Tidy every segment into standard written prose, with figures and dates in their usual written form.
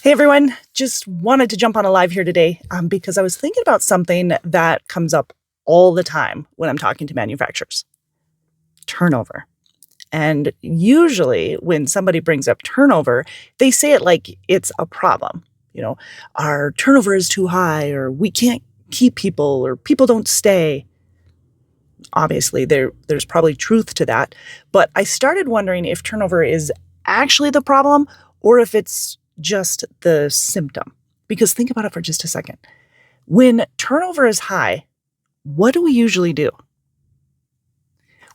Hey everyone, just wanted to jump on a live here today because I was thinking about something that comes up all the time when I'm talking to manufacturers: turnover. And usually, when somebody brings up turnover, they say it like it's a problem. You know, our turnover is too high, or we can't keep people, or people don't stay. Obviously, there's probably truth to that. But I started wondering if turnover is actually the problem or if it's just the symptom. Because think about it for just a second. When turnover is high, what do we usually do?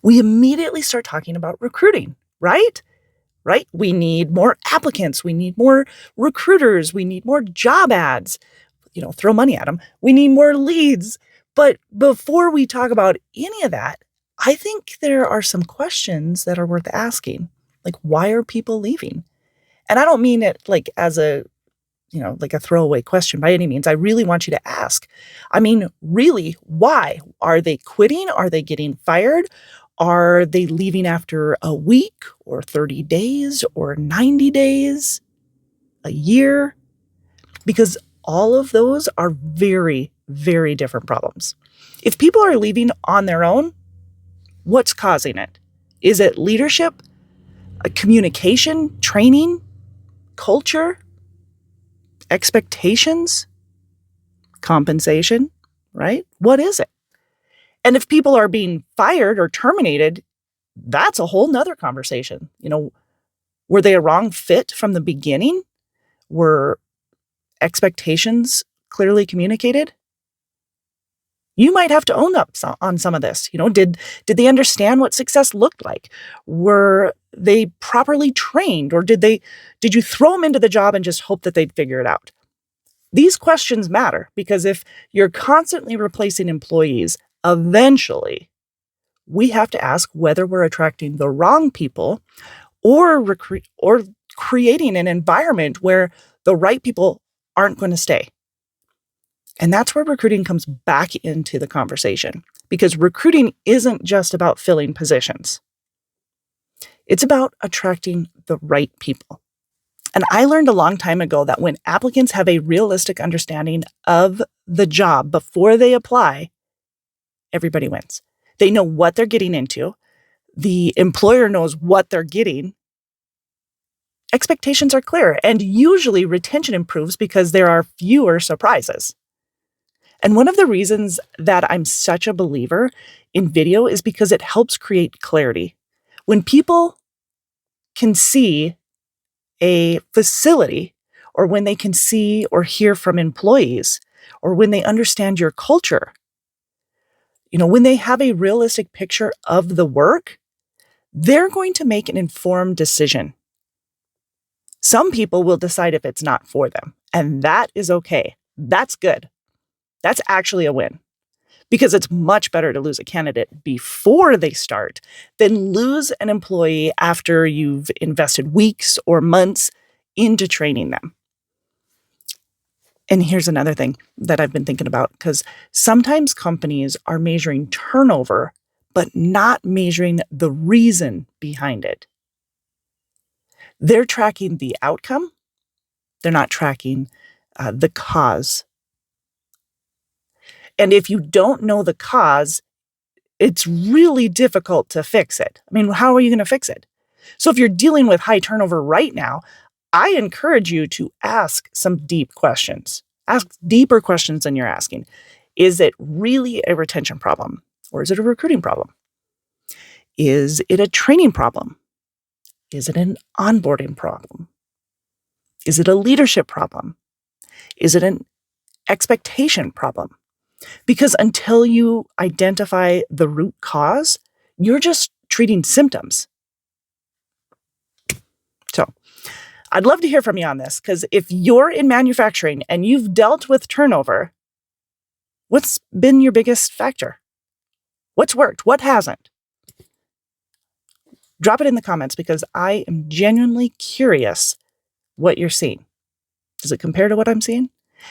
We immediately start talking about recruiting, right? Right? We need more applicants. We need more recruiters. We need more job ads. Throw money at them. We need more leads. But before we talk about any of that, I think there are some questions that are worth asking. Like, why are people leaving? And I don't mean it like as like a throwaway question by any means. I really want you to ask. I mean, really, why? Are they quitting? Are they getting fired? Are they leaving after a week or 30 days or 90 days, a year? Because all of those are very, very different problems. If people are leaving on their own, what's causing it? Is it leadership, communication, training, culture, expectations, compensation, right? What is it? And if people are being fired or terminated, that's a whole nother conversation. Were they a wrong fit from the beginning? Were expectations clearly communicated? You might have to own up on some of this. Did they understand what success looked like? Were they properly trained, or did you throw them into the job and just hope that they'd figure it out? These questions matter because if you're constantly replacing employees, eventually we have to ask whether we're attracting the wrong people or creating an environment where the right people aren't going to stay. And that's where recruiting comes back into the conversation, because recruiting isn't just about filling positions. It's about attracting the right people. And I learned a long time ago that when applicants have a realistic understanding of the job before they apply, everybody wins. They know what they're getting into. The employer knows what they're getting. Expectations are clear, and usually retention improves because there are fewer surprises. And one of the reasons that I'm such a believer in video is because it helps create clarity. When people can see a facility, or when they can see or hear from employees, or when they understand your culture, when they have a realistic picture of the work, they're going to make an informed decision. Some people will decide if it's not for them, and that is okay. That's good. That's actually a win, because it's much better to lose a candidate before they start than lose an employee after you've invested weeks or months into training them. And here's another thing that I've been thinking about, because sometimes companies are measuring turnover, but not measuring the reason behind it. They're tracking the outcome. They're not tracking the cause. And if you don't know the cause, it's really difficult to fix it. I mean, how are you going to fix it? So if you're dealing with high turnover right now, I encourage you to ask some deep questions. Ask deeper questions than you're asking. Is it really a retention problem? Or is it a recruiting problem? Is it a training problem? Is it an onboarding problem? Is it a leadership problem? Is it an expectation problem? Because until you identify the root cause, you're just treating symptoms. So I'd love to hear from you on this, because if you're in manufacturing and you've dealt with turnover, what's been your biggest factor? What's worked? What hasn't? Drop it in the comments, because I am genuinely curious what you're seeing. Does it compare to what I'm seeing?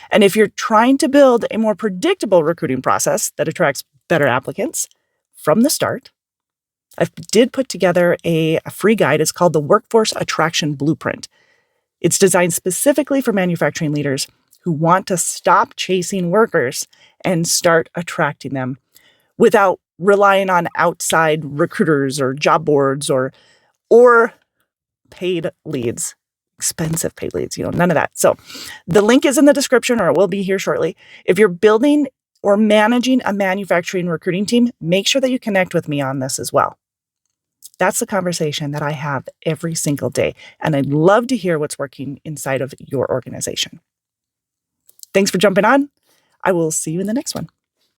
And if you're trying to build a more predictable recruiting process that attracts better applicants from the start, I did put together a free guide. It's called the Workforce Attraction Blueprint. It's designed specifically for manufacturing leaders who want to stop chasing workers and start attracting them without relying on outside recruiters or job boards or paid leads, expensive paid leads, none of that. So the link is in the description, or it will be here shortly. If you're building or managing a manufacturing recruiting team, make sure that you connect with me on this as well. That's the conversation that I have every single day, and I'd love to hear what's working inside of your organization. Thanks for jumping on. I will see you in the next one.